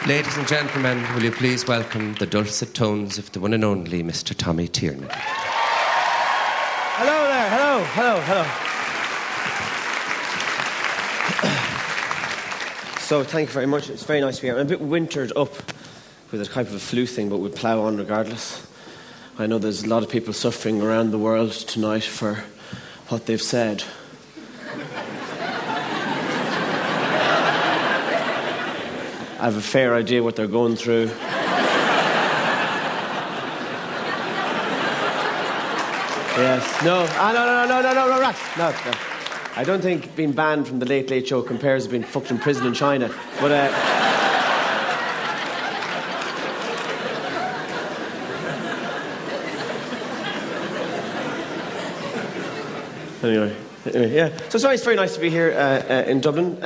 Ladies and gentlemen, will you please welcome the dulcet tones of the one and only Mr. Tommy Tiernan. Hello there, hello. So, thank you very much. It's very nice to be here. I'm a bit wintered up with a type of a flu thing, but we'll plough on regardless. I know there's a lot of people suffering around the world tonight for what they've said. I have a fair idea what they're going through. Yes. No, right. No. I don't think being banned from the Late Late Show compares to being fucked in prison in China. But, Anyway, yeah. So it's very nice to be here in Dublin.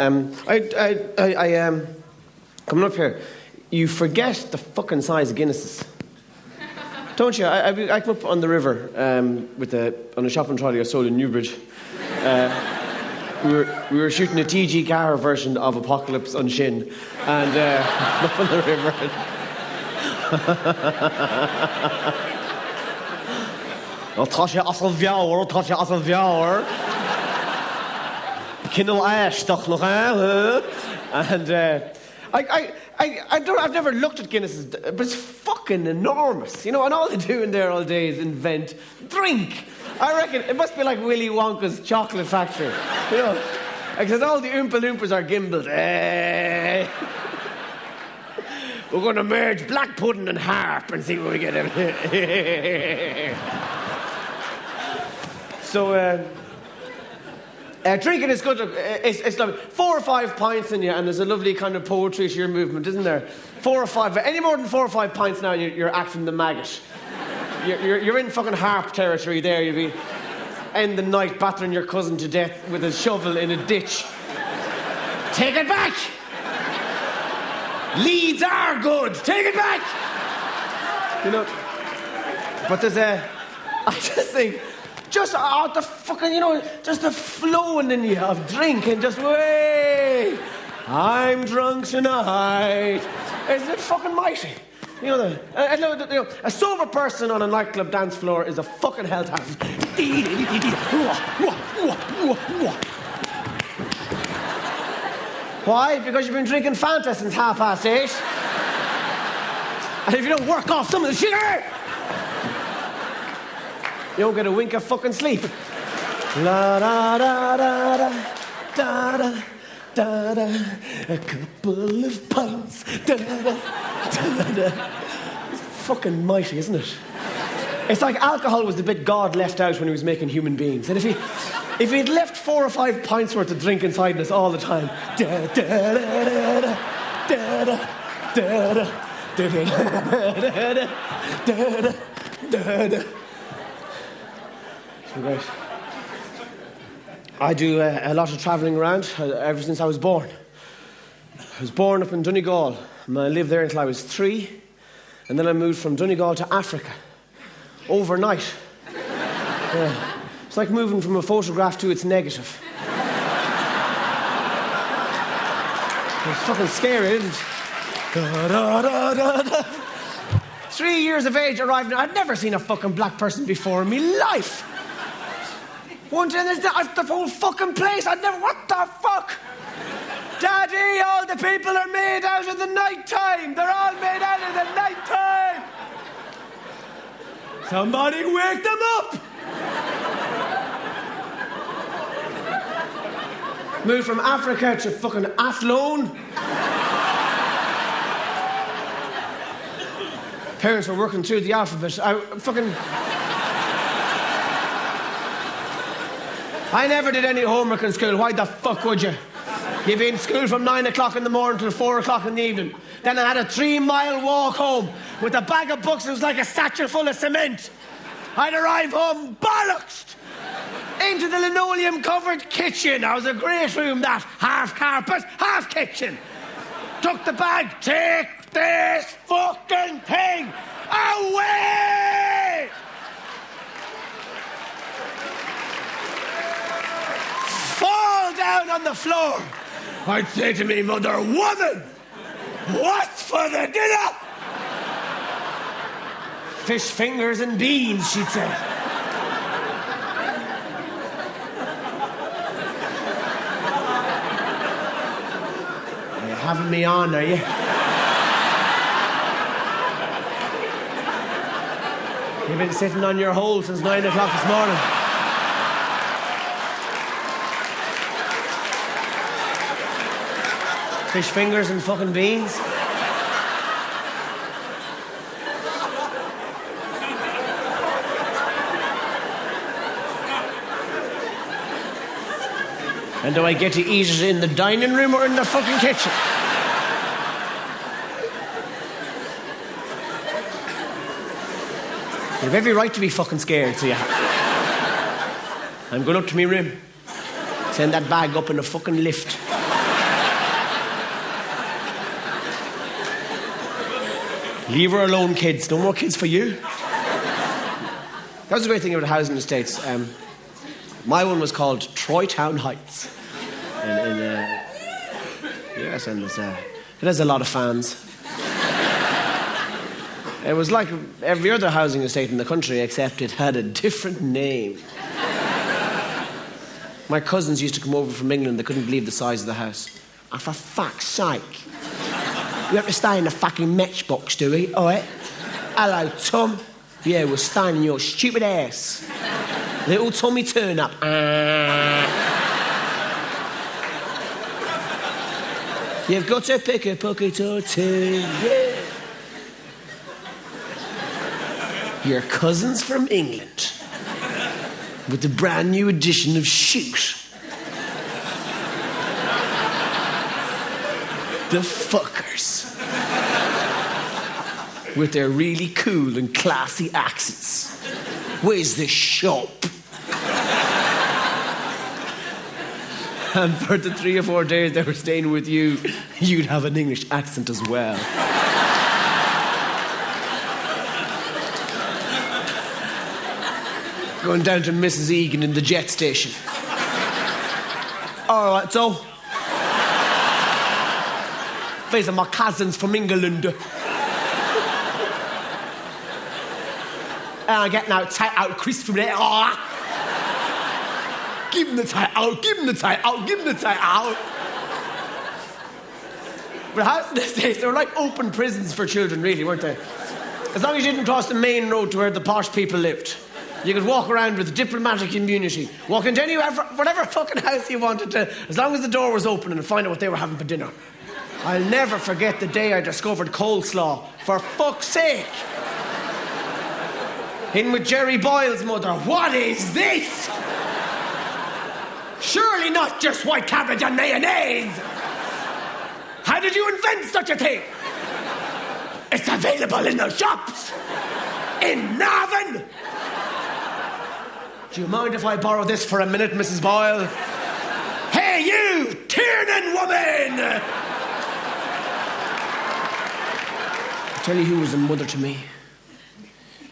Coming up here, you forget the fucking size of Guinnesses. Don't you? I come up on the river on a shopping trolley I sold in Newbridge. We were shooting a TG Car version of Apocalypse on Shin, and up on the river. Tasha asal viawr. Kindle ash doch noch and I've never looked at Guinness's, but it's fucking enormous, you know. And all they do in there all day is invent drink. I reckon it must be like Willy Wonka's chocolate factory, you know, because all the Oompa Loompas are gimbaled. We're going to merge black pudding and harp and see what we get. So, drinking is good. It's lovely. 4 or 5 pints in you, and there's a lovely kind of poetry to your movement, isn't there? 4 or 5. Any more than 4 or 5 pints now, you're acting the maggot. You're in fucking harp territory there. You'll be end the night battering your cousin to death with a shovel in a ditch. Take it back! Leads are good. Take it back! You know. But there's I just think. Just out the fucking, you know, just the flowing in you of drink and just, way, I'm drunk tonight. Isn't it fucking mighty? You know, a sober person on a nightclub dance floor is a fucking health hazard. Why? Because you've been drinking Fanta since 8:30. And if you don't work off some of the sugar, you don't get a wink of fucking sleep. La da da da da da da da da. A couple of pints. Da da da da. It's fucking mighty, isn't it? It's like alcohol was the bit God left out when he was making human beings. And if he'd left 4 or 5 pints worth of drink inside us all the time. Da da da da da da da da da da da da. Right. I do a lot of travelling around ever since I was born. I was born up in Donegal, and I lived there until I was 3, and then I moved from Donegal to Africa, overnight. It's like moving from a photograph to its negative. It's fucking scary, isn't it? Da, da, da, da, da. 3 years of age arrived, and I'd never seen a fucking black person before in my life. One day there's the whole fucking place. I'd never. What the fuck? Daddy, all the people are made out of the night time. They're all made out of the night time. Somebody wake them up. Moved from Africa to fucking Athlone. Parents were working through the alphabet. I never did any homework in school. Why the fuck would you? You'd be in school from 9 o'clock in the morning till 4 o'clock in the evening. Then I had a 3-mile walk home with a bag of books that was like a satchel full of cement. I'd arrive home bollocksed into the linoleum-covered kitchen. That was a great room, that. Half carpet, half kitchen. Took the bag. Take this fucking thing away! Fall down on the floor. I'd say to me, mother, woman, What's for the dinner? Fish fingers and beans, she'd say. Are you having me on, are you? You've been sitting on your hole since 9 o'clock this morning. Fish fingers and fucking beans. And do I get to eat it in the dining room or in the fucking kitchen? You have every right to be fucking scared, so you have. I'm going up to my room. Send that bag up in a fucking lift. Leave her alone, kids. No more kids for you. That was the great thing about housing estates. My one was called Troytown Heights. Yes, and it has a lot of fans. It was like every other housing estate in the country, except it had a different name. My cousins used to come over from England. They couldn't believe the size of the house. And for fuck's sake, we have to stay in a fucking matchbox, do we? All right. Hello, Tom. Yeah, we're staying in your stupid ass. Little Tommy turn up. You've got to pick a pocket or two. Yeah. Your cousins from England with the brand new edition of Shoot. The fuckers. With their really cool and classy accents. Where's the shop? And for the 3 or 4 days they were staying with you, you'd have an English accent as well. Going down to Mrs. Egan in the jet station. All right, so. These are my cousins from England. And I'm getting out tight out crisp from there. Oh. Give them the tight out, give them the tight out, give them the tight out. But housing estates, they were like open prisons for children, really, weren't they? As long as you didn't cross the main road to where the posh people lived. You could walk around with diplomatic immunity, walk into anywhere, whatever fucking house you wanted to, as long as the door was open, and find out what they were having for dinner. I'll never forget the day I discovered coleslaw. For fuck's sake! In with Jerry Boyle's mother. What is this? Surely not just white cabbage and mayonnaise. How did you invent such a thing? It's available in the shops. In Navan. Do you mind if I borrow this for a minute, Mrs. Boyle? Hey, you, Tiernan woman! I'll tell you who was a mother to me.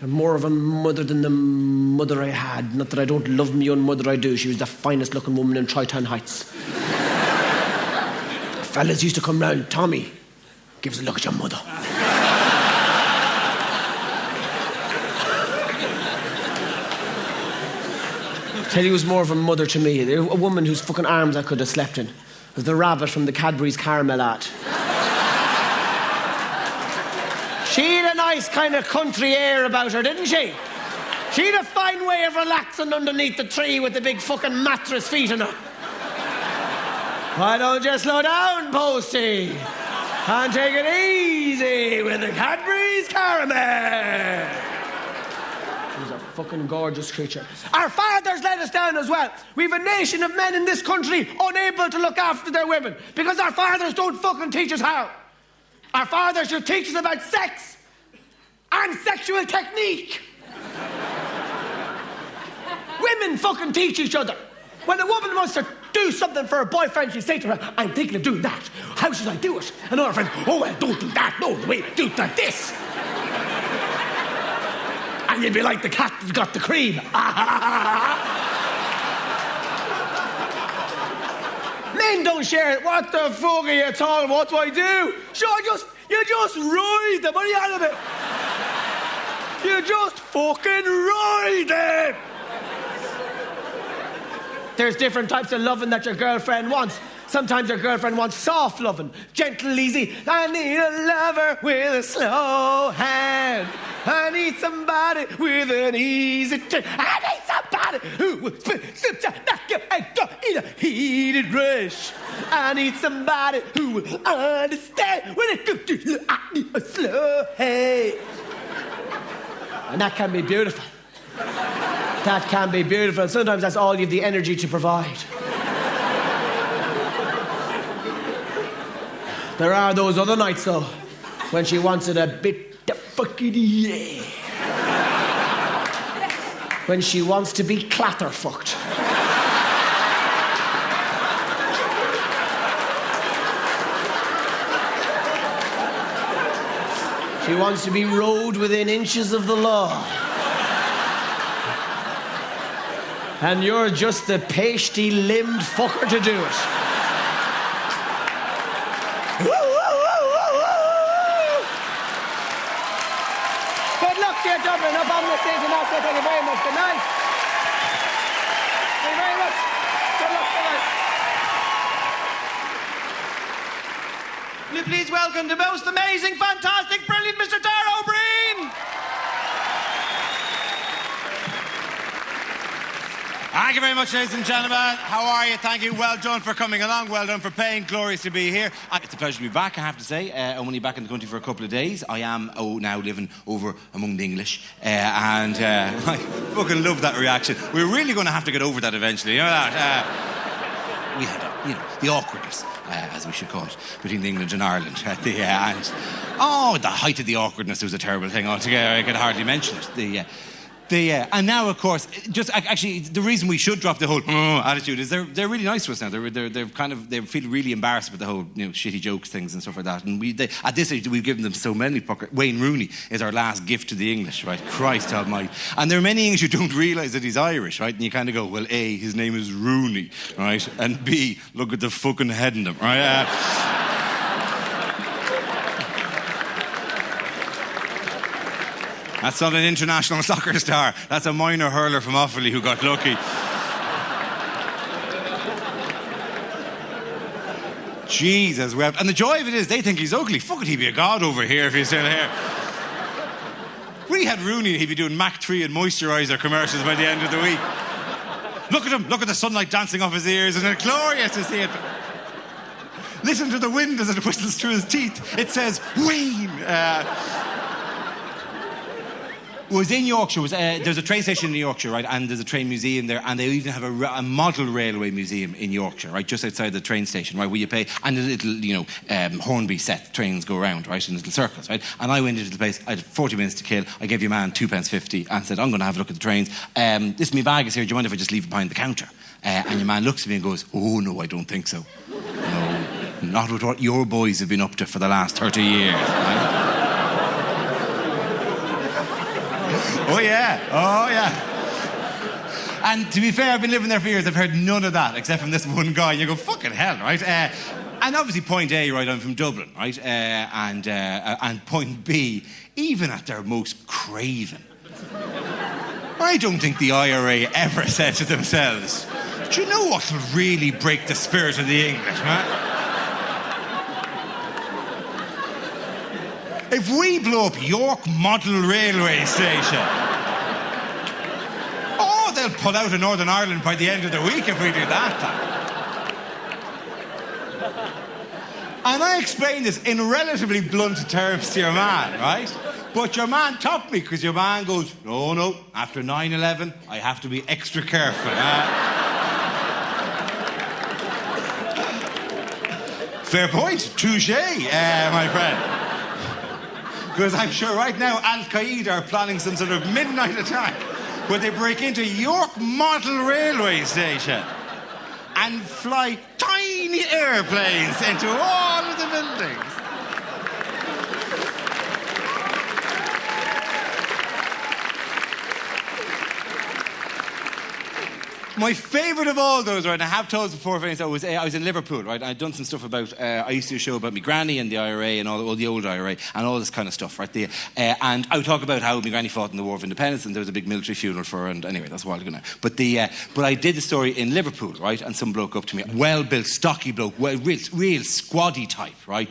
And more of a mother than the mother I had. Not that I don't love my own mother, I do. She was the finest looking woman in Troytown Heights. Fellas used to come round. Tommy, give us a look at your mother. Tell you who was more of a mother to me. A woman whose fucking arms I could have slept in. It was the rabbit from the Cadbury's caramel ad. She had a nice kind of country air about her, didn't she? She had a fine way of relaxing underneath the tree with the big fucking mattress feet in her. Why don't you slow down, Posty? And take it easy with the Cadbury's caramel. She's a fucking gorgeous creature. Our fathers let us down as well. We've a nation of men in this country unable to look after their women because our fathers don't fucking teach us how. Our fathers should teach us about sex and sexual technique. Women fucking teach each other. When a woman wants to do something for her boyfriend, she'll say to her, I'm thinking of doing that. How should I do it? And her friend, oh, well, don't do that. No, wait, do it like this. And you'd be like the cat that got the cream. Men don't share it. What the fuck are you talking about? What do I do? Sure, you just ride them. What are you on about? You just fucking ride them. There's different types of loving that your girlfriend wants. Sometimes your girlfriend wants soft loving, gentle, easy. I need a lover with a slow hand. I need somebody with an easy turn. I need somebody who will in a heated rush. I need somebody who will understand when it comes to I need a slow hand. And that can be beautiful. That can be beautiful. Sometimes that's all you have the energy to provide. There are those other nights, though, when she wants it a bit the fucking yeah. When she wants to be clatterfucked. She wants to be rode within inches of the law. And you're just the pasty-limbed fucker to do it. Good luck to you, Dublin, up on the stage, and also thank you very much. Good night. Thank you very much. Good luck tonight. Will you please welcome the most amazing, fantastic, brilliant Mr. Dara Ó Briain. Thank you very much, ladies and gentlemen. How are you? Thank you. Well done for coming along. Well done for paying. Glorious to be here. It's a pleasure to be back, I have to say. I'm only back in the country for a couple of days. I am now living over among the English. And I fucking love that reaction. We're really going to have to get over that eventually. You know that? We had, the awkwardness, as we should call it, between England and Ireland at the end. Oh, the height of the awkwardness was a terrible thing altogether. I could hardly mention it. And now, of course, actually, the reason we should drop the whole attitude is they're really nice to us now. They feel really embarrassed with the whole shitty jokes things and stuff like that. And at this age we've given them so many. Wayne Rooney is our last gift to the English, right? Christ Almighty. And there are many English who don't realise that he's Irish, right? And you kind of go, well, A, his name is Rooney, right? And B, look at the fucking head in him, right? That's not an international soccer star. That's a minor hurler from Offaly who got lucky. Jesus wept. And the joy of it is they think he's ugly. Fuck it, he'd be a god over here if he's still here. We had Rooney, he'd be doing Mach 3 and moisturiser commercials by the end of the week. Look at him. Look at the sunlight dancing off his ears. Isn't it glorious to see it? Listen to the wind as it whistles through his teeth. It says, Wayne. Was in Yorkshire. There's a train station in Yorkshire, right? And there's a train museum there, and they even have a model railway museum in Yorkshire, right? Just outside the train station, right? Where you pay, and a little, Hornby set trains go around, right? In little circles, right? And I went into the place. I had 40 minutes to kill. I gave your man £2.50 and said, I'm going to have a look at the trains. My bag is here. Do you mind if I just leave it behind the counter? And your man looks at me and goes, oh no, I don't think so. No, not with what your boys have been up to for the last 30 years, right? Oh yeah. And to be fair, I've been living there for years. I've heard none of that except from this one guy. You go, fucking hell, right? And obviously, point A, right? I'm from Dublin, right? And point B, even at their most craven, I don't think the IRA ever said to themselves, "Do you know what will really break the spirit of the English, man? If we blow up York Model Railway Station, they'll pull out of Northern Ireland by the end of the week if we do that. And I explained this in relatively blunt terms to your man, right? But your man topped me, because your man goes, no, after 9/11, I have to be extra careful. Fair point, touché, my friend. Because I'm sure right now Al-Qaeda are planning some sort of midnight attack where they break into York Model Railway Station and fly tiny airplanes into all of the buildings. My favourite of all those, right, and I have told us before, I was in Liverpool, right, and I'd done some stuff about, I used to do a show about my granny and the IRA and all the old IRA and all this kind of stuff, right, and I would talk about how my granny fought in the War of Independence and there was a big military funeral for her, and anyway, that's a while ago now. But I did the story in Liverpool, right, and some bloke up to me, well-built, stocky bloke, real squaddy type, right,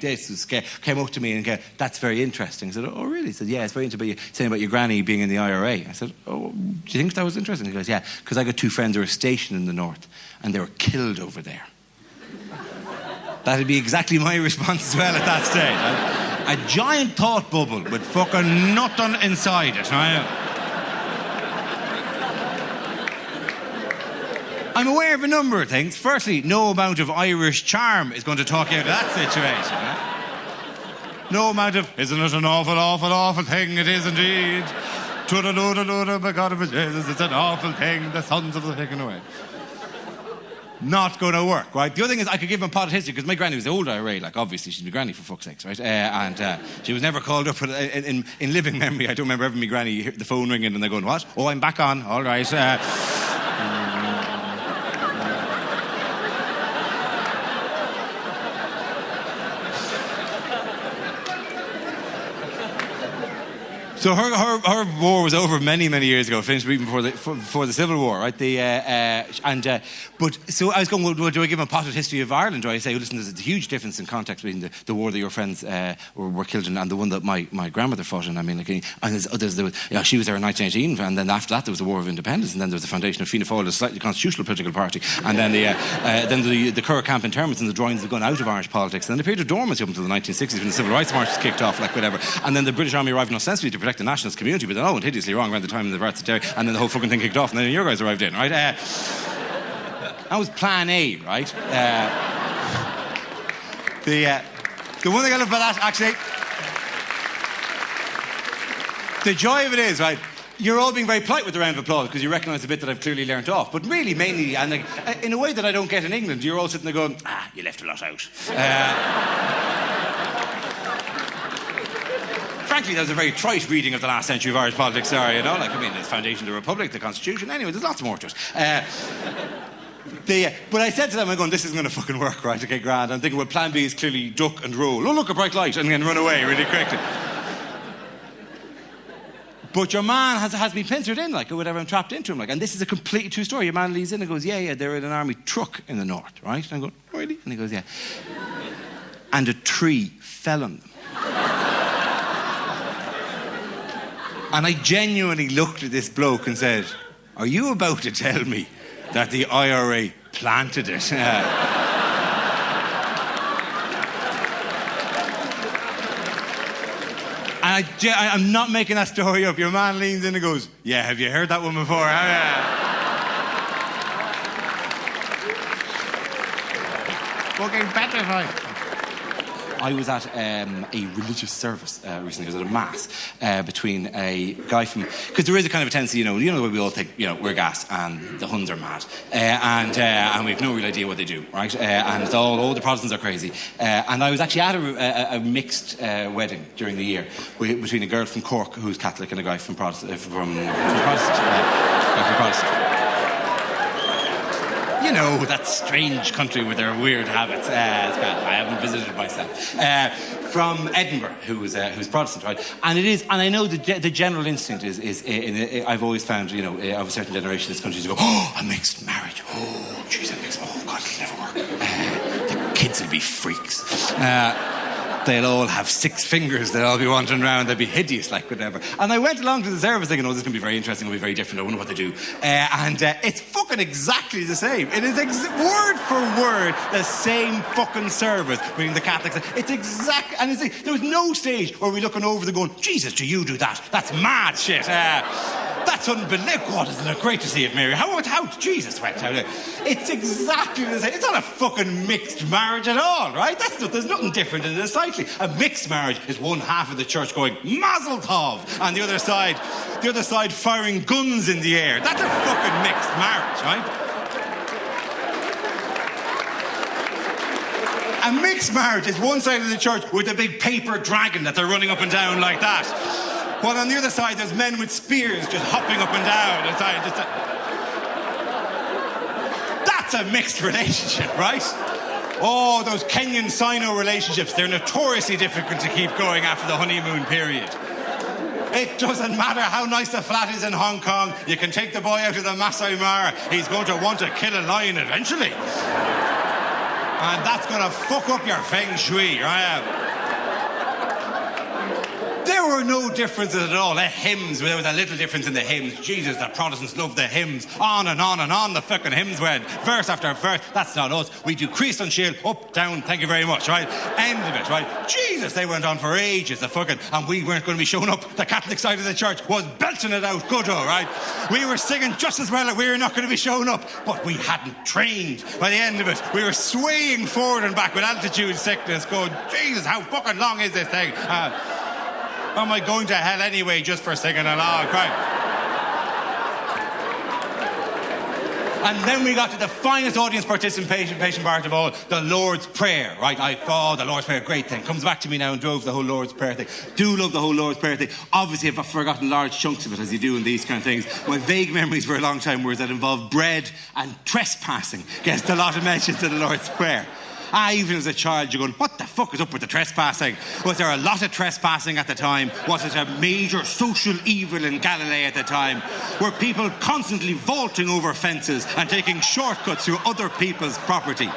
came up to me and that's very interesting. I said, oh, really? He said, yeah, it's very interesting saying about your granny being in the IRA. I said, oh, do you think that was interesting? He goes, yeah, because I got two friends who were stationed in the north and they were killed over there. That'd be exactly my response as well at that stage. Right? A giant thought bubble with fucking nothing inside it. Right? I'm aware of a number of things. Firstly, no amount of Irish charm is going to talk you out of that situation. Right? No amount of, isn't it an awful, awful, awful thing? It is indeed. By God of Jesus, it's an awful thing. The sons of the taken away. Not going to work, right? The other thing is I could give him a pot of history because my granny was the old IRA, like obviously she's my granny for fuck's sakes, right? And she was never called up in living memory. I don't remember ever my granny the phone ringing and they're going, what? Oh, I'm back on. All right. So her war was over many, many years ago, finished even before the Civil War, right? But so I was going, well, do I give him a potted history of Ireland? Do I say, well, listen, there's a huge difference in context between the war that your friends were killed in and the one that my grandmother fought in? I mean, like, and there's others, she was there in 1918, and then after that there was the War of Independence, and then there was the foundation of Fianna Fáil, a slightly constitutional political party, and then the Curragh Camp interments and the drawings of gone out of Irish politics, and then the period of dormancy up until the 1960s when the Civil Rights March was kicked off, like whatever, and then the British Army arrived ostensibly to protect the nationalist community, but then went hideously wrong around the time of the Rats of Derry, and then the whole fucking thing kicked off, and then your guys arrived in, right? That was plan A, right? The one thing I love about that, actually, the joy of it is, right, you're all being very polite with the round of applause because you recognise the bit that I've clearly learnt off, but really, mainly, and like, in a way that I don't get in England, you're all sitting there going, you left a lot out. Frankly, that was a very trite reading of the last century of Irish politics, sorry, you know, like, I mean, the foundation of the Republic, the Constitution, anyway, there's lots more to it. But I said to them, I'm going, this isn't going to fucking work, right, okay, grand. I'm thinking, well, plan B is clearly duck and roll. Oh, look, a bright light, and then run away really quickly. But your man has me pincered in, like, or whatever, I'm trapped into him, like, and this is a completely true story. Your man leads in and goes, yeah, they're in an army truck in the north, right? And I'm going, really? And he goes, yeah. And a tree fell on them. And I genuinely looked at this bloke and said, are you about to tell me that the IRA planted it? And I'm not making that story up. Your man leans in and goes, yeah, have you heard that one before? Fucking petrified. I was at a religious service recently. I was at a mass between a guy from... Because there is a kind of a tendency, you know the way we all think, we're gas and the Huns are mad. And we have no real idea what they do, right? And all the Protestants are crazy. And I was actually at a mixed wedding during the year between a girl from Cork who's Catholic and a guy from Protestant. You know, that strange country with their weird habits. I haven't visited myself. From Edinburgh, who's Protestant, right? And it is, and I know the general instinct is I've always found, of a certain generation in this country to go, oh, a mixed marriage. Oh, jeez, a mixed, oh, God, it'll never work. The kids will be freaks. They'll all have 6 fingers. They'll all be wandering around. They'll be hideous, like whatever. And I went along to the service thinking, this is going to be very interesting. It'll be very different. I wonder what they do. And it's fucking exactly the same. It is word for word the same fucking service between the Catholics. It's exact. And there was no stage where we're looking over the going, Jesus, do you do that? That's mad shit. That's unbelievable. God, isn't it great to see it, Mary? How Jesus went out there. It's exactly the same. It's not a fucking mixed marriage at all, right? There's nothing different in it slightly. A mixed marriage is one half of the church going, Mazel Tov, and the other side firing guns in the air. That's a fucking mixed marriage, right? A mixed marriage is one side of the church with a big paper dragon that they're running up and down like that. While on the other side, there's men with spears just hopping up and down. That's a mixed relationship, right? Oh, those Kenyan Sino relationships, they're notoriously difficult to keep going after the honeymoon period. It doesn't matter how nice the flat is in Hong Kong, you can take the boy out of the Masai Mara, he's going to want to kill a lion eventually. And that's going to fuck up your feng shui, right? There were no differences at all. The hymns, there was a little difference in the hymns. Jesus, the Protestants loved the hymns. On and on and on the fucking hymns went. Verse after verse. That's not us. We do Christ on shield, up, down, thank you very much, right? End of it, right? Jesus, they went on for ages, the fucking, and we weren't going to be showing up. The Catholic side of the church was belting it out, good, all right? We were singing just as well that we were not going to be showing up, but we hadn't trained. By the end of it, we were swaying forward and back with altitude sickness, going, Jesus, how fucking long is this thing? Am I going to hell anyway just for singing along? Right. And then we got to the finest audience participation part of all, the Lord's Prayer, right? The Lord's Prayer, great thing. Comes back to me now and drove the whole Lord's Prayer thing. Do love the whole Lord's Prayer thing. Obviously, I've forgotten large chunks of it, as you do in these kind of things. My vague memories for a long time were that involved bread and trespassing. Gets a lot of mentions in the Lord's Prayer. Even as a child, you're going, what the fuck is up with the trespassing? Was there a lot of trespassing at the time? Was it a major social evil in Galilee at the time? Were people constantly vaulting over fences and taking shortcuts through other people's property?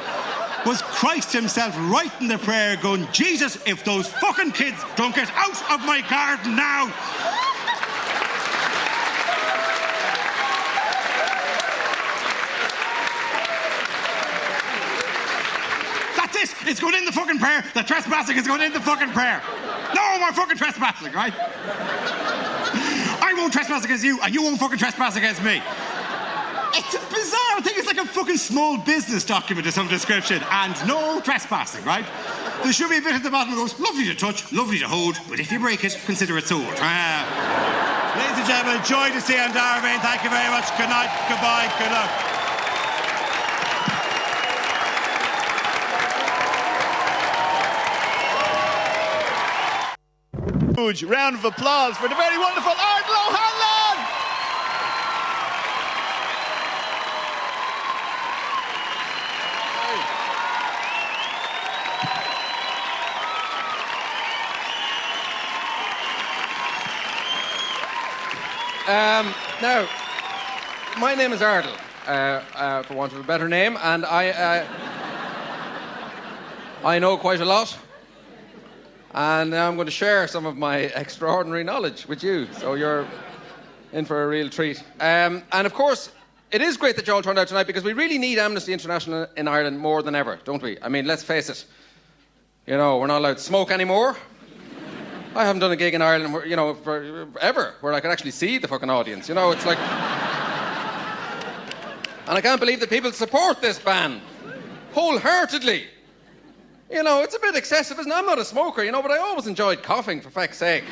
Was Christ himself writing the prayer going, Jesus, if those fucking kids don't get out of my garden now... It's going in the fucking prayer. The trespassing is going in the fucking prayer. No more fucking trespassing, right? I won't trespass against you, and you won't fucking trespass against me. It's a bizarre thing. It's like a fucking small business document of some description, and no trespassing, right? There should be a bit at the bottom that goes, lovely to touch, lovely to hold, but if you break it, consider it sold. Ladies and gentlemen, joy to see you on Dara Ó Briain. Thank you very much. Good night, goodbye, good luck. Huge round of applause for the very wonderful Ardal O'Hanlon! Now, my name is Ardal, for want of a better name, and I know quite a lot. And now I'm going to share some of my extraordinary knowledge with you. So you're in for a real treat. And of course, it is great that you all turned out tonight because we really need Amnesty International in Ireland more than ever, don't we? I mean, let's face it. You know, we're not allowed to smoke anymore. I haven't done a gig in Ireland, forever, where I could actually see the fucking audience. You know, it's like... And I can't believe that people support this ban wholeheartedly. You know, it's a bit excessive, isn't it? I'm not a smoker, but I always enjoyed coughing, for feck's sake.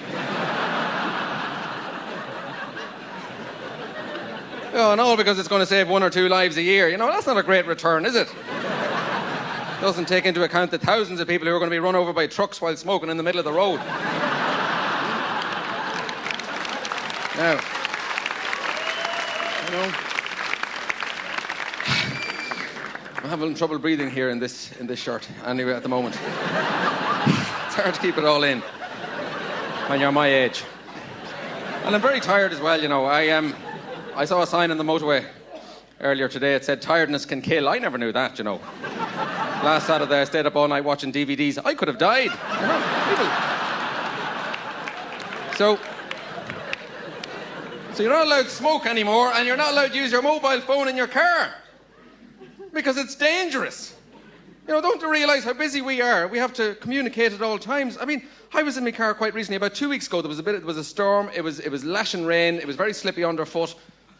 And all because it's going to save 1 or 2 lives a year. That's not a great return, is it? Doesn't take into account the thousands of people who are going to be run over by trucks while smoking in the middle of the road. Now, I'm having trouble breathing here in this shirt, anyway, at the moment. It's hard to keep it all in when you're my age. And I'm very tired as well, I saw a sign on the motorway earlier today. It said, tiredness can kill. I never knew that, Last Saturday, I stayed up all night watching DVDs. I could have died, people. So you're not allowed to smoke anymore, and you're not allowed to use your mobile phone in your car. Because it's dangerous. Don't you realise how busy we are? We have to communicate at all times. I mean, I was in my car quite recently, about 2 weeks ago. There was a storm, it was lashing rain, it was very slippy underfoot,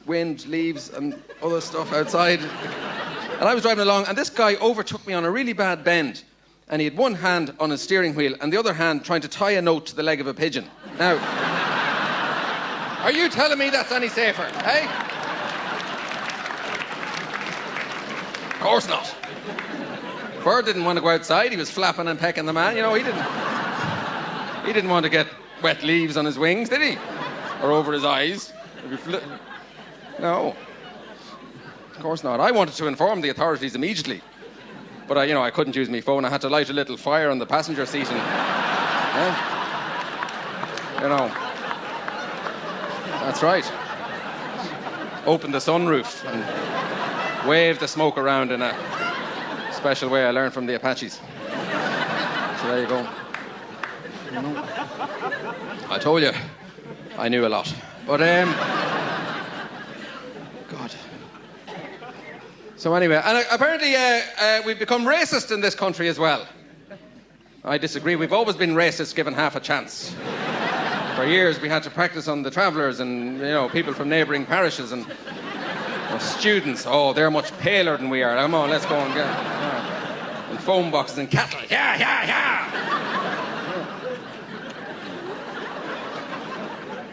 wind, leaves, and other stuff outside. And I was driving along, and this guy overtook me on a really bad bend. And he had one hand on his steering wheel, and the other hand trying to tie a note to the leg of a pigeon. Now, are you telling me that's any safer, eh? Of course not. Bird didn't want to go outside. He was flapping and pecking the man. He didn't want to get wet leaves on his wings, did he? Or over his eyes. No. Of course not. I wanted to inform the authorities immediately. But I couldn't use my phone. I had to light a little fire on the passenger seat and... That's right. Open the sunroof and wave the smoke around in a special way I learned from the Apaches. So there you go. I told you, I knew a lot. But, God. So anyway, and apparently we've become racist in this country as well. I disagree. We've always been racist given half a chance. For years we had to practice on the travellers and, people from neighbouring parishes and students. Oh, they're much paler than we are. Come on, let's go and get... And phone boxes and cattle. Yeah, yeah, yeah!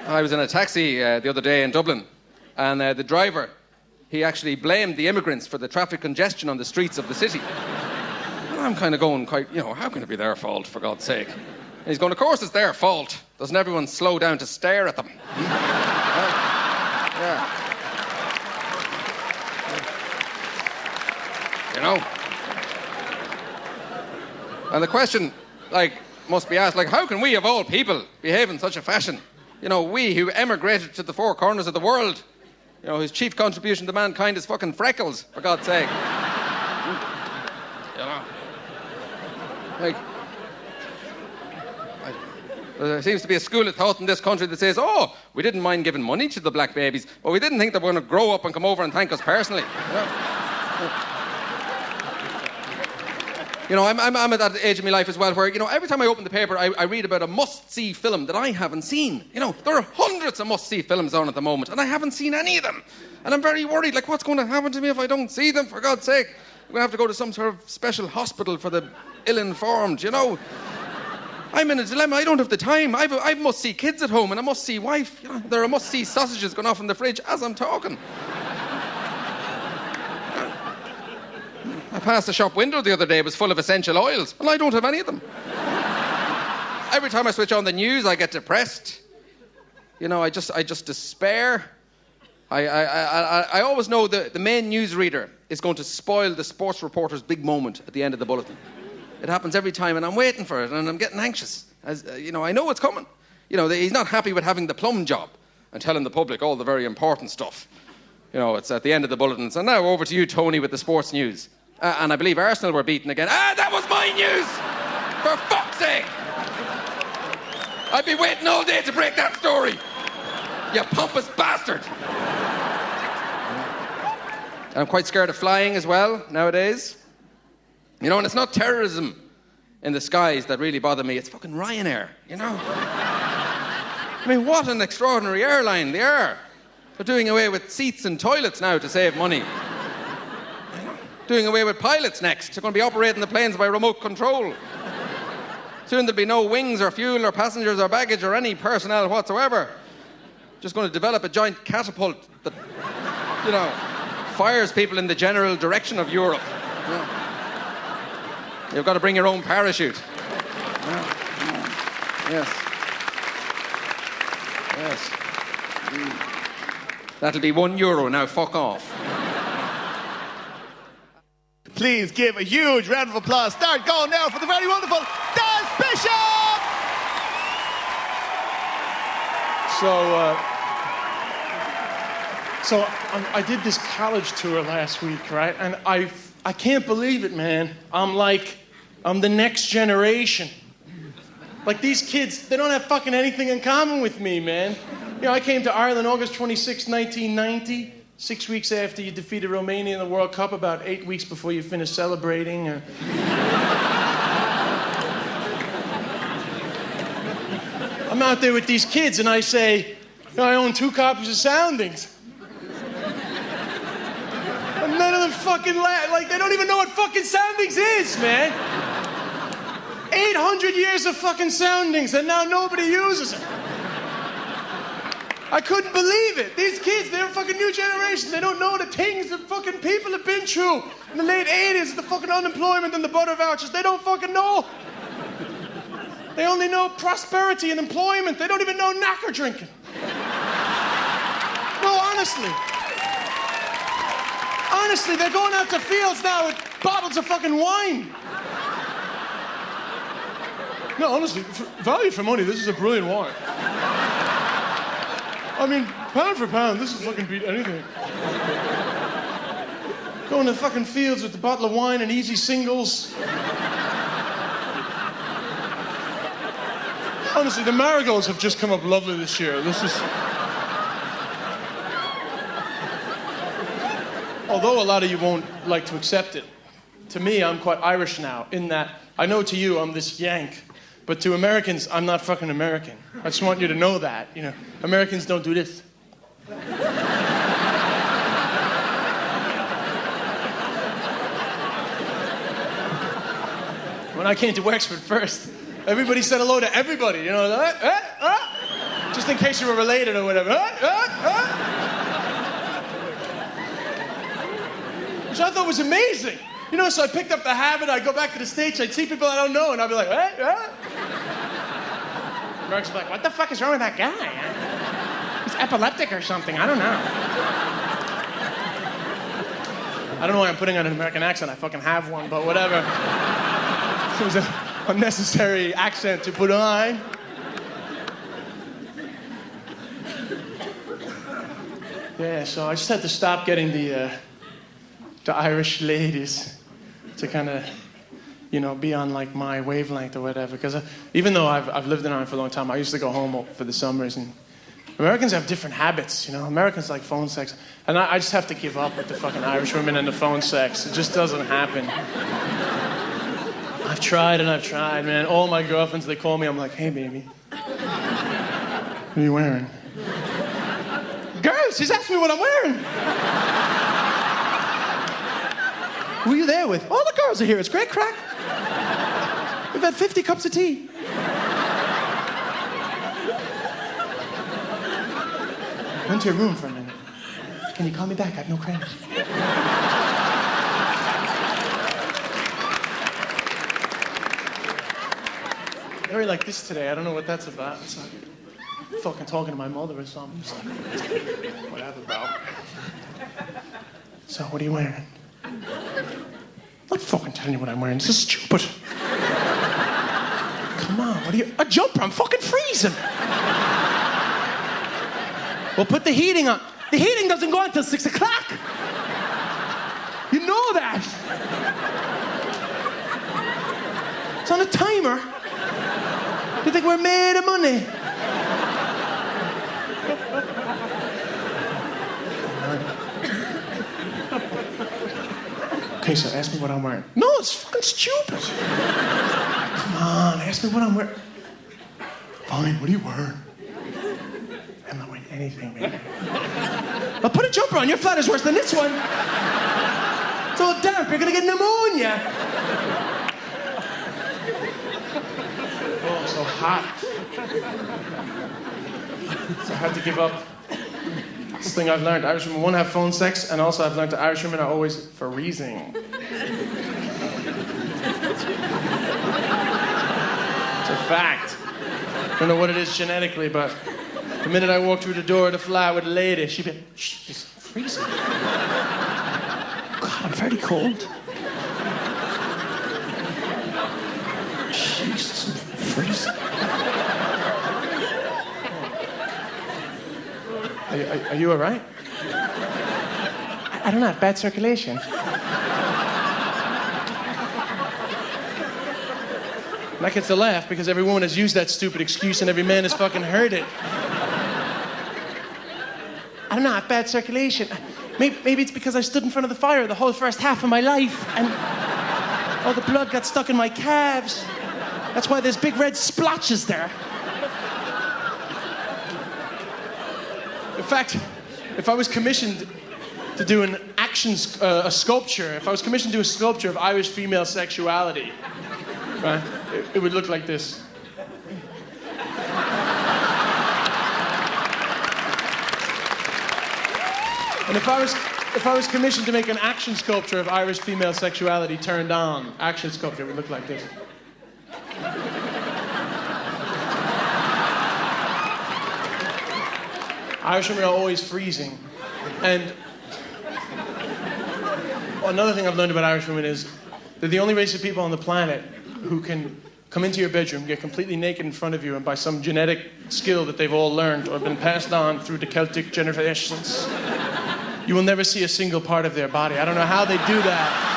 I was in a taxi the other day in Dublin, and the driver, he actually blamed the immigrants for the traffic congestion on the streets of the city. And I'm kind of going quite, how can it be their fault, for God's sake? And he's going, of course it's their fault. Doesn't everyone slow down to stare at them? Yeah. And the question, must be asked, how can we, of all people, behave in such a fashion? We who emigrated to the four corners of the world, whose chief contribution to mankind is fucking freckles, for God's sake. There seems to be a school of thought in this country that says, we didn't mind giving money to the black babies, but we didn't think they were going to grow up and come over and thank us personally. I'm at that age of my life as well where, every time I open the paper, I read about a must-see film that I haven't seen. There are hundreds of must-see films on at the moment, and I haven't seen any of them. And I'm very worried, what's going to happen to me if I don't see them, for God's sake? I'm going to have to go to some sort of special hospital for the ill-informed, I'm in a dilemma. I don't have the time. I must-see kids at home and a must-see wife. There are must-see sausages going off in the fridge as I'm talking. I passed the shop window the other day. It was full of essential oils, and I don't have any of them. Every time I switch on the news, I get depressed. I just despair. I always know the main newsreader is going to spoil the sports reporter's big moment at the end of the bulletin. It happens every time, and I'm waiting for it, and I'm getting anxious. I know it's coming. He's not happy with having the plum job and telling the public all the very important stuff. It's at the end of the bulletin. So now over to you, Tony, with the sports news. And I believe Arsenal were beaten again. That was my news! For fuck's sake! I've been waiting all day to break that story. You pompous bastard! I'm quite scared of flying as well nowadays. And it's not terrorism in the skies that really bother me. It's fucking Ryanair, what an extraordinary airline they are. They're doing away with seats and toilets now to save money. Doing away with pilots next. They're going to be operating the planes by remote control. Soon there'll be no wings or fuel or passengers or baggage or any personnel whatsoever. Just going to develop a giant catapult that, fires people in the general direction of Europe. You've got to bring your own parachute. Yes. That'll be €1 now. Fuck off. Please give a huge round of applause. Start going now for the very wonderful Daz Bishop! So I did this college tour last week, right? And I can't believe it, man. I'm the next generation. These kids, they don't have fucking anything in common with me, man. I came to Ireland August 26, 1990. 6 weeks after you defeated Romania in the World Cup, about 8 weeks before you finished celebrating. I'm out there with these kids and I say, I own 2 copies of Soundings. And none of them fucking laugh. They don't even know what fucking Soundings is, man. 800 years of fucking Soundings and now nobody uses them. I couldn't believe it. These kids, they're a fucking new generation. They don't know the things that fucking people have been through in the late 80s, the fucking unemployment and the butter vouchers. They don't fucking know. They only know prosperity and employment. They don't even know knacker drinking. No, honestly. Honestly, they're going out to fields now with bottles of fucking wine. No, honestly, value for money, this is a brilliant wine. I mean, pound for pound, this is fucking beat anything. Going to fucking fields with a bottle of wine and easy singles. Honestly, the marigolds have just come up lovely this year. This is... Although a lot of you won't like to accept it, to me, I'm quite Irish now, in that I know to you I'm this Yank, but to Americans, I'm not fucking American. I just want you to know that, you know. Americans don't do this. When I came to Wexford first, everybody said hello to everybody, you know, just in case you were related or whatever. Which I thought was amazing. You know, so I picked up the habit, I'd go back to the States, I'd see people I don't know, and I'd be like, Mark's like, what the fuck is wrong with that guy? He's epileptic or something, I don't know. I don't know why I'm putting on an American accent, I fucking have one, but whatever. It was an unnecessary accent to put on. Yeah, so I just had to stop getting the Irish ladies to kind of, you know, be on like my wavelength or whatever. Because even though I've lived in Ireland for a long time, I used to go home for the summers, and Americans have different habits, you know. Americans like phone sex, and I just have to give up with the fucking Irish women and the phone sex. It just doesn't happen. I've tried and I've tried, man. All my girlfriends, they call me, I'm like, hey, baby, what are you wearing? Girls, she's asking me what I'm wearing. Who are you there with? All the girls are here. It's great crack. We've had 50 cups of tea. Went to your room for a minute. Can you call me back? I have no cramps. Very like this today. I don't know what that's about. It's like fucking talking to my mother or something. It's like, whatever, bro. So, what are you wearing? I'm not fucking telling you what I'm wearing. This is stupid. Come on, what are you... A jumper, I'm fucking freezing. Well, put the heating on. The heating doesn't go on until 6 o'clock. You know that. It's on a timer. You think we're made of money? Okay, so ask me what I'm wearing. No, it's fucking stupid. Come on, ask me what I'm wearing. Fine, what are you wearing? I'm not wearing anything, man. I'll put a jumper on. Your flat is worse than this one. It's all damp. You're gonna get pneumonia. Oh, so hot. So I had to give up. This thing I've learned, Irish women won't have phone sex, and also I've learned that Irish women are always freezing. It's a fact. I don't know what it is genetically, but the minute I walk through the door of the flat with a lady, she'd be, she's freezing. God, I'm very cold. Jesus, I'm freezing. Are you all right? I don't have bad circulation. And that gets a laugh because every woman has used that stupid excuse and every man has fucking heard it. I don't know, I have bad circulation. Maybe it's because I stood in front of the fire the whole first half of my life and all the blood got stuck in my calves. That's why there's big red splotches there. In fact, if I was commissioned to do a sculpture, if I was commissioned to do a sculpture of Irish female sexuality, right, it would look like this. And if I was commissioned to make an action sculpture of Irish female sexuality turned on, action sculpture, it would look like this. Irish women are always freezing. And Another thing I've learned about Irish women is they're the only race of people on the planet who can come into your bedroom, get completely naked in front of you, and by some genetic skill that they've all learned or been passed on through the Celtic generations, you will never see a single part of their body. I don't know how they do that.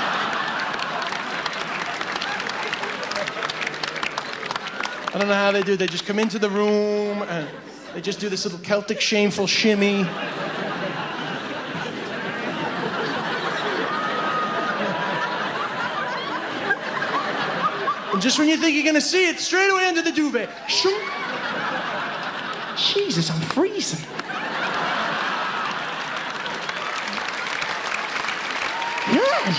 I don't know how they do it. They just come into the room and they just do this little Celtic shameful shimmy. And just when you think you're gonna see it, straight away under the duvet. Shoot. Jesus, I'm freezing. God.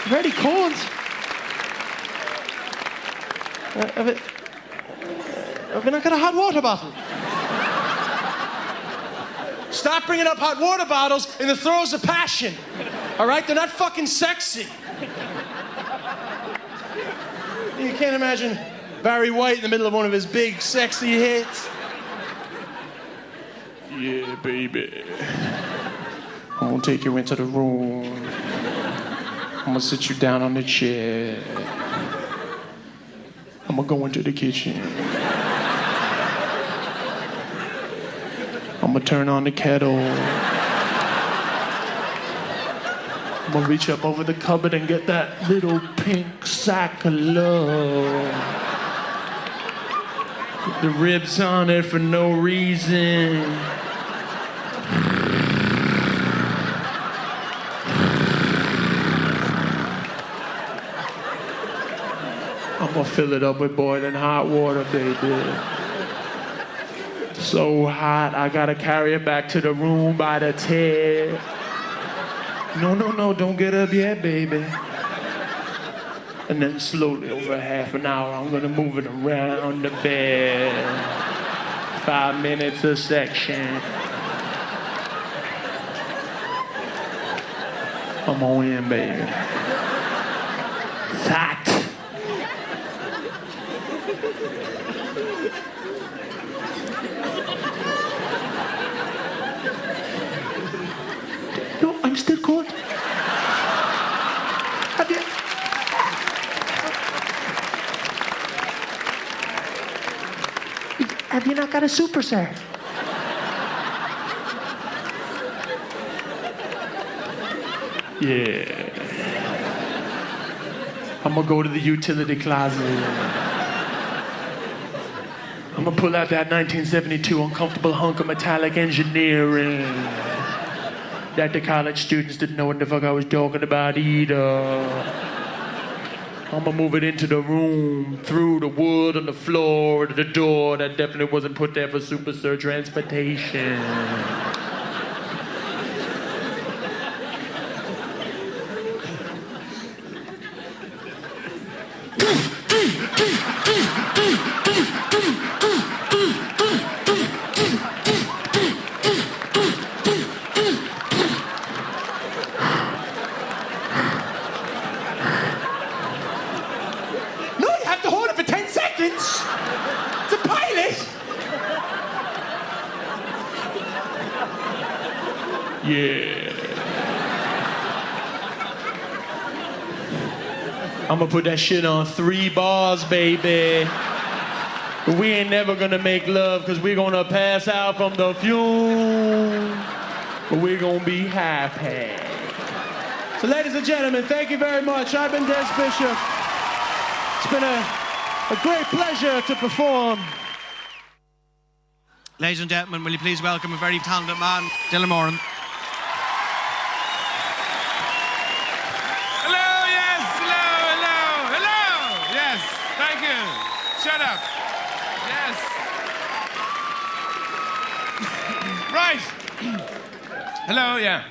Very cold. Have I got a hot water bottle? Stop bringing up hot water bottles in the throes of passion. All right? They're not fucking sexy. You can't imagine Barry White in the middle of one of his big, sexy hits. Yeah, baby. I'm gonna take you into the room. I'm gonna sit you down on the chair. I'm gonna go into the kitchen. I'm gonna turn on the kettle. I'm gonna reach up over the cupboard and get that little pink sack of love. Put the ribs on it for no reason. I'm gonna fill it up with boiling hot water, baby. So hot, I gotta carry it back to the room by the tail. No, don't get up yet, baby. And then slowly, over half an hour, I'm gonna move it around the bed. 5 minutes a section. Come on in, baby. It's hot. No, I'm still cold. Have you not got a super, sir? Yeah. I'm gonna go to the utility closet. I'm gonna pull out that 1972 uncomfortable hunk of metallic engineering that the college students didn't know what the fuck I was talking about either. I'm gonna move it into the room, through the wood on the floor, to the door that definitely wasn't put there for super sir transportation. I'm gonna put that shit on 3 bars, baby. We ain't never gonna make love because we're gonna pass out from the fume. But we're gonna be happy. So ladies and gentlemen, thank you very much. I've been Des Bishop. It's been a great pleasure to perform. Ladies and gentlemen, will you please welcome a very talented man, Dylan Moran. Shut up. Yes. Right. Hello, yeah.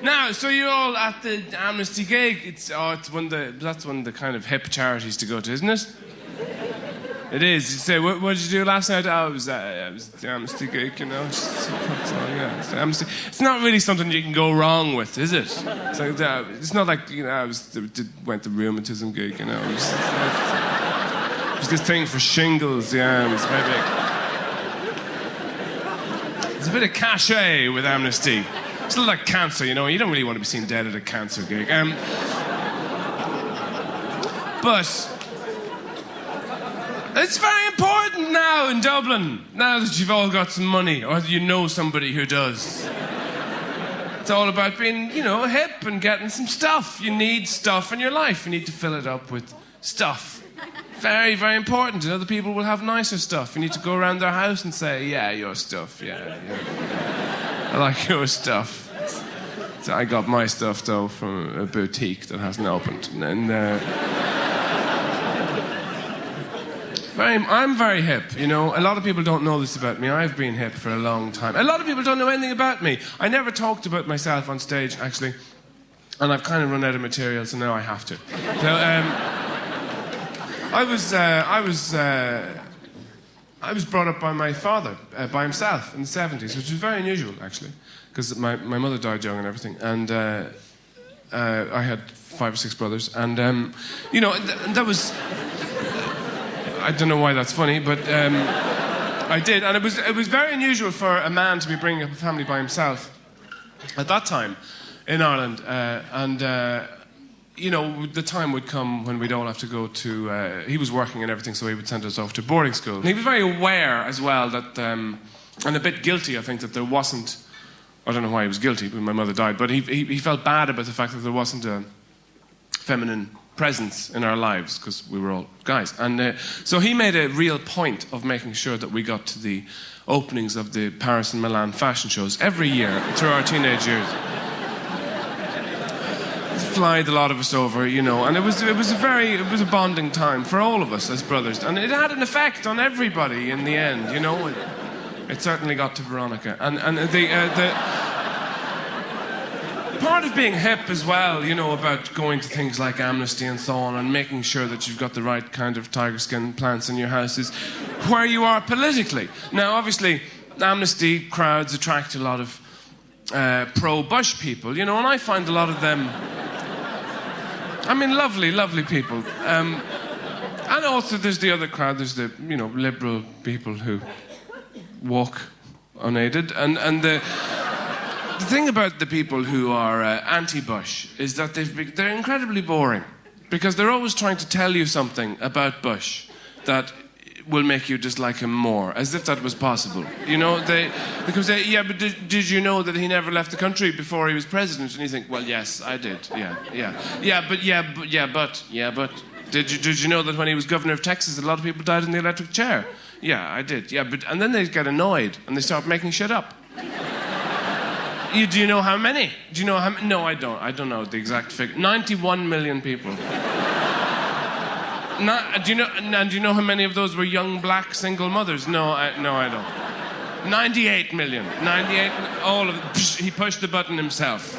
Now, so you're all at the Amnesty gig. That's one of the kind of hip charities to go to, isn't it? It is. You say, what did you do last night? I was the Amnesty gig, you know. It's the Amnesty. It's not really something you can go wrong with, is it? It's not like, you know, I went to the rheumatism gig, you know. There's this thing for shingles, yeah. There's a bit of cachet with Amnesty. It's a little like cancer, you know. You don't really want to be seen dead at a cancer gig. But it's very important now in Dublin, now that you've all got some money, or you know somebody who does. It's all about being, you know, hip and getting some stuff. You need stuff in your life. You need to fill it up with stuff. Very, very important. And other people will have nicer stuff. You need to go around their house and say, yeah, your stuff, yeah. I like your stuff. So I got my stuff, though, from a boutique that hasn't opened. I'm very hip, you know. A lot of people don't know this about me. I've been hip for a long time. A lot of people don't know anything about me. I never talked about myself on stage, actually. And I've kind of run out of material, so now I have to. So, I was brought up by my father, by himself, in the 70s, which was very unusual, actually. Because my mother died young and everything. And I had 5 or 6 brothers. And, you know, that was... I don't know why that's funny, but I did. And it was very unusual for a man to be bringing up a family by himself at that time in Ireland. You know, the time would come when we'd all have to go to... he was working and everything, so he would send us off to boarding school. And he was very aware as well that... and a bit guilty, I think, that there wasn't... I don't know why he was guilty when my mother died, but he felt bad about the fact that there wasn't a feminine presence in our lives, because we were all guys. And so he made a real point of making sure that we got to the openings of the Paris and Milan fashion shows every year through our teenage years. Flied a lot of us over, you know, and it was a bonding time for all of us as brothers, and it had an effect on everybody in the end, you know. It certainly got to Veronica, and the part of being hip as well, you know, about going to things like Amnesty and so on, and making sure that you've got the right kind of tiger skin plants in your house is where you are politically. Now, obviously, Amnesty crowds attract a lot of pro-Bush people, you know, and I find a lot of them, I mean, lovely, lovely people. And also there's the other crowd, there's the, you know, liberal people who walk unaided. And the thing about the people who are anti-Bush is that they're incredibly boring, because they're always trying to tell you something about Bush that will make you dislike him more, as if that was possible. You know, because yeah, but did you know that he never left the country before he was president? And you think, well, yes, I did. But did you know that when he was governor of Texas, a lot of people died in the electric chair? Yeah, I did. Yeah, but and then they get annoyed and they start making shit up. Do you know how many? Do you know how many? No, I don't. I don't know the exact figure. 91 million people. Do you know how many of those were young black single mothers? No, I don't. 98 million. 98. All of it. He pushed the button himself.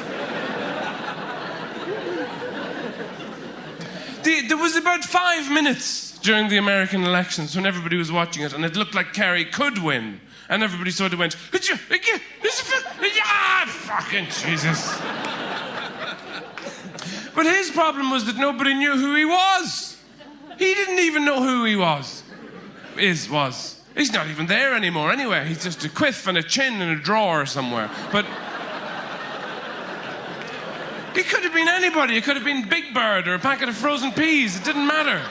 There was about 5 minutes during the American elections when everybody was watching it, and it looked like Kerry could win. And everybody sort of went, ah, fucking Jesus. But his problem was that nobody knew who he was. He didn't even know who he was. He's not even there anymore anyway. He's just a quiff and a chin in a drawer somewhere. But he could have been anybody. It could have been Big Bird or a packet of frozen peas. It didn't matter.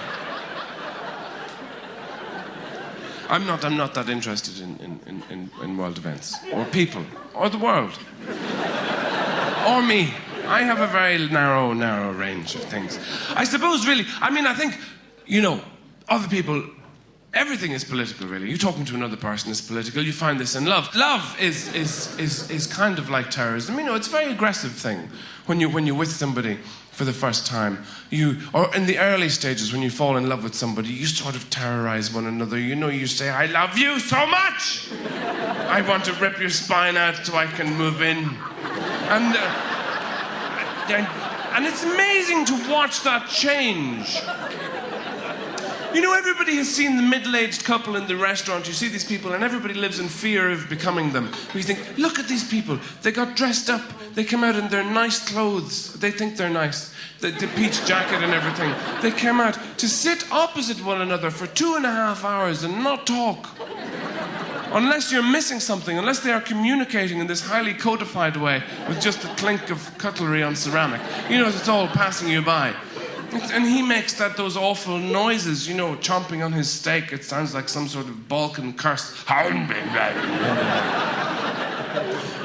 I'm not that interested in world events, or people, or the world, or me. I have a very narrow range of things. I suppose, really, I mean, I think, you know, other people, everything is political, really. You talking to another person is political. You find this in love. Love is kind of like terrorism. You know, it's a very aggressive thing when you're with somebody for the first time. Or in the early stages, when you fall in love with somebody, you sort of terrorize one another. You know, you say, I love you so much! I want to rip your spine out so I can move in. And it's amazing to watch that change. You know, everybody has seen the middle-aged couple in the restaurant. You see these people, and everybody lives in fear of becoming them. You think, look at these people. They got dressed up. They come out in their nice clothes. They think they're nice. The peach jacket and everything. They came out to sit opposite one another for 2.5 hours and not talk. Unless you're missing something, unless they are communicating in this highly codified way with just the clink of cutlery on ceramic. You know, it's all passing you by. And he makes those awful noises, you know, chomping on his steak. It sounds like some sort of Balkan curse.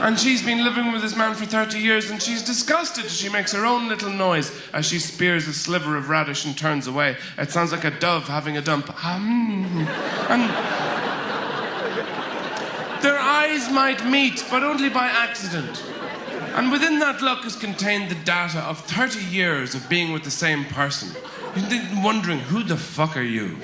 And she's been living with this man for 30 years and she's disgusted. She makes her own little noise as she spears a sliver of radish and turns away. It sounds like a dove having a dump. And their eyes might meet, but only by accident. And within that look is contained the data of 30 years of being with the same person. You're wondering, who the fuck are you?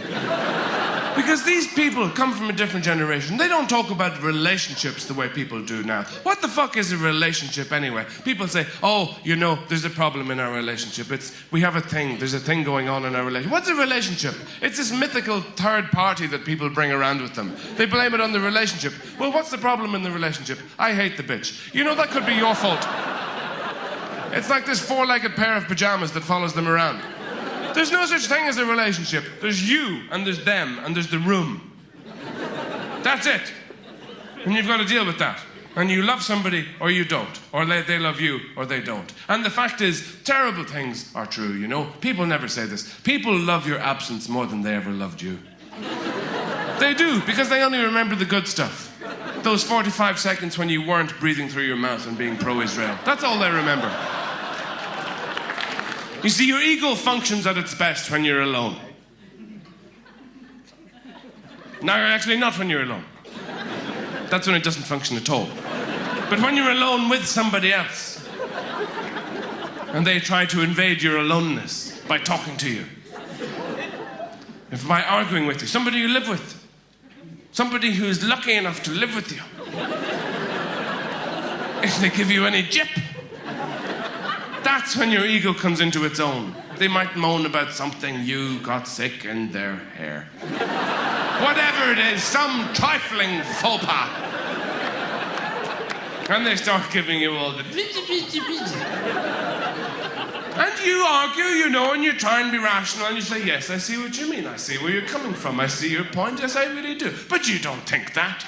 Because these people come from a different generation. They don't talk about relationships the way people do now. What the fuck is a relationship anyway? People say, oh, you know, there's a problem in our relationship. We have a thing. There's a thing going on in our relationship. What's a relationship? It's this mythical third party that people bring around with them. They blame it on the relationship. Well, what's the problem in the relationship? I hate the bitch. You know, that could be your fault. It's like this four-legged pair of pajamas that follows them around. There's no such thing as a relationship. There's you, and there's them, and there's the room. That's it. And you've got to deal with that. And you love somebody, or you don't. Or they love you, or they don't. And the fact is, terrible things are true, you know? People never say this. People love your absence more than they ever loved you. They do, because they only remember the good stuff. Those 45 seconds when you weren't breathing through your mouth and being pro-Israel. That's all they remember. You see, your ego functions at its best when you're alone. No, actually not when you're alone. That's when it doesn't function at all. But when you're alone with somebody else, and they try to invade your aloneness by talking to you, if by arguing with you, somebody you live with, somebody who is lucky enough to live with you, if they give you any jip, that's when your ego comes into its own. They might moan about something, you got sick in their hair. Whatever it is, some trifling faux pas. And they start giving you all the... And you argue, you know, and you try and be rational, and you say, yes, I see what you mean. I see where you're coming from. I see your point. Yes, I really do. But you don't think that.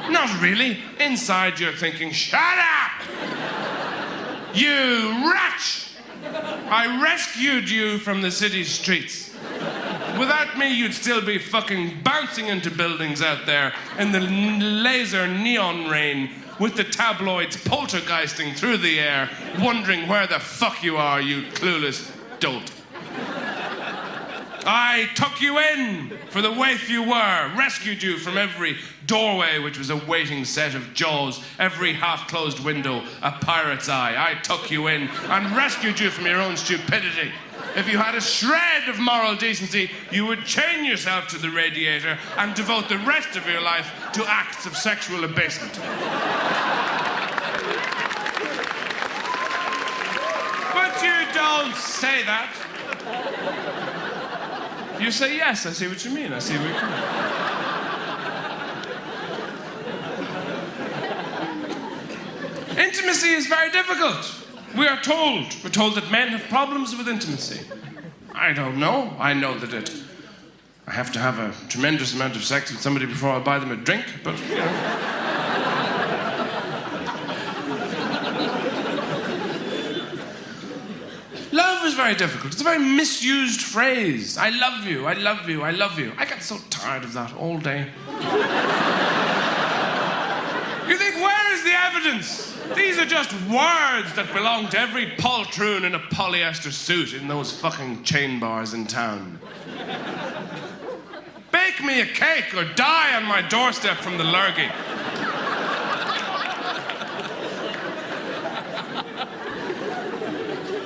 Not really. Inside, you're thinking, shut up! You wretch! I rescued you from the city streets. Without me, you'd still be fucking bouncing into buildings out there in the laser neon rain with the tabloids poltergeisting through the air, wondering where the fuck you are, you clueless dolt. I took you in for the waif you were, rescued you from every doorway which was a waiting set of jaws, every half-closed window a pirate's eye. I took you in and rescued you from your own stupidity. If you had a shred of moral decency, you would chain yourself to the radiator and devote the rest of your life to acts of sexual abasement. But you don't say that. You say, yes, I see what you mean. I see where you're coming. Intimacy is very difficult. We're told that men have problems with intimacy. I don't know. I know that I have to have a tremendous amount of sex with somebody before I buy them a drink, but, you know. Love is very difficult. It's a very misused phrase. I love you, I love you, I love you. I get so tired of that all day. You think, where is the evidence? These are just words that belong to every poltroon in a polyester suit in those fucking chain bars in town. Bake me a cake or die on my doorstep from the lurgy.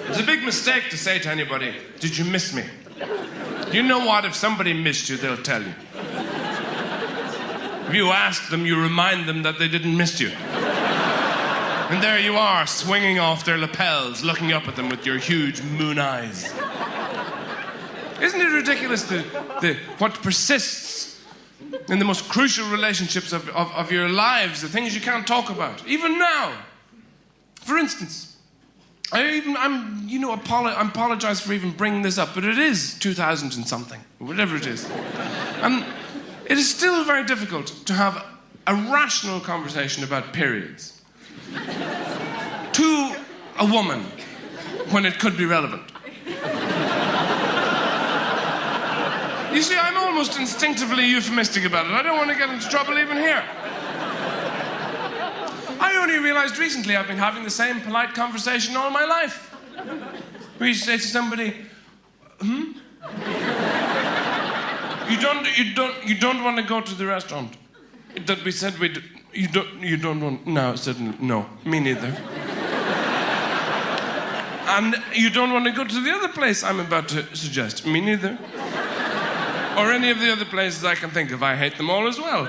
It's a big mistake to say to anybody, did you miss me? You know what? If somebody missed you, they'll tell you. If you ask them, you remind them that they didn't miss you. And there you are, swinging off their lapels, looking up at them with your huge moon eyes. Isn't it ridiculous what persists in the most crucial relationships of your lives, the things you can't talk about, even now? For instance, I apologize for even bringing this up, but it is 2000 and something, or whatever it is. And it is still very difficult to have a rational conversation about periods to a woman when it could be relevant. You see, I'm almost instinctively euphemistic about it. I don't want to get into trouble even here. I only realized recently I've been having the same polite conversation all my life. Where you say to somebody, You don't want to go to the restaurant that we said you don't want. No, certainly no. Me neither. And you don't want to go to the other place I'm about to suggest. Me neither. Or any of the other places I can think of. I hate them all as well.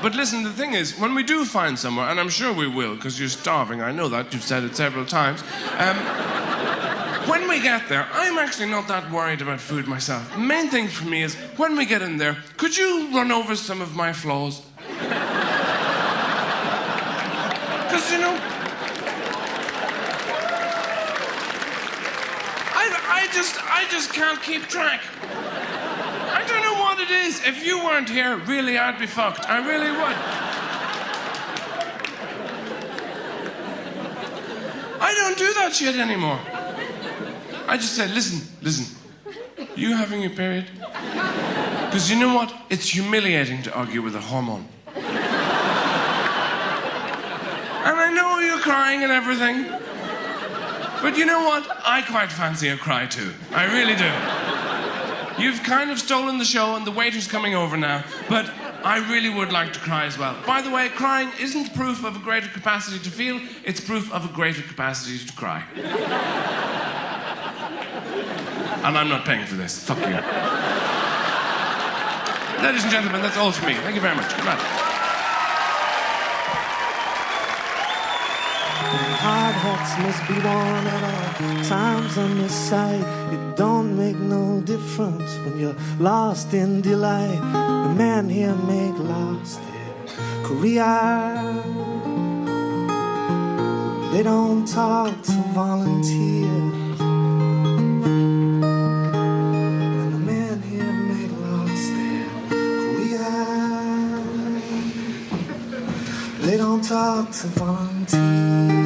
But listen, the thing is, when we do find somewhere, and I'm sure we will, because you're starving, I know that, you've said it several times. When we get there, I'm actually not that worried about food myself. The main thing for me is, when we get in there, could you run over some of my flaws? Because, you know, I just can't keep track. I don't know what it is. If you weren't here, really, I'd be fucked. I really would. I don't do that shit anymore. I just say, listen, you having your period? Because you know what? It's humiliating to argue with a hormone. And I know you're crying and everything. But you know what? I quite fancy a cry too. I really do. You've kind of stolen the show and the waiter's coming over now, but I really would like to cry as well. By the way, crying isn't proof of a greater capacity to feel, it's proof of a greater capacity to cry. And I'm not paying for this. Fuck you. Ladies and gentlemen, that's all for me. Thank you very much. Good night. Hard hats must be worn at all times on this side. It don't make no difference when you're lost in delight. The men here make lost their career. They don't talk to volunteers. And the men here make lost their career. They don't talk to volunteers.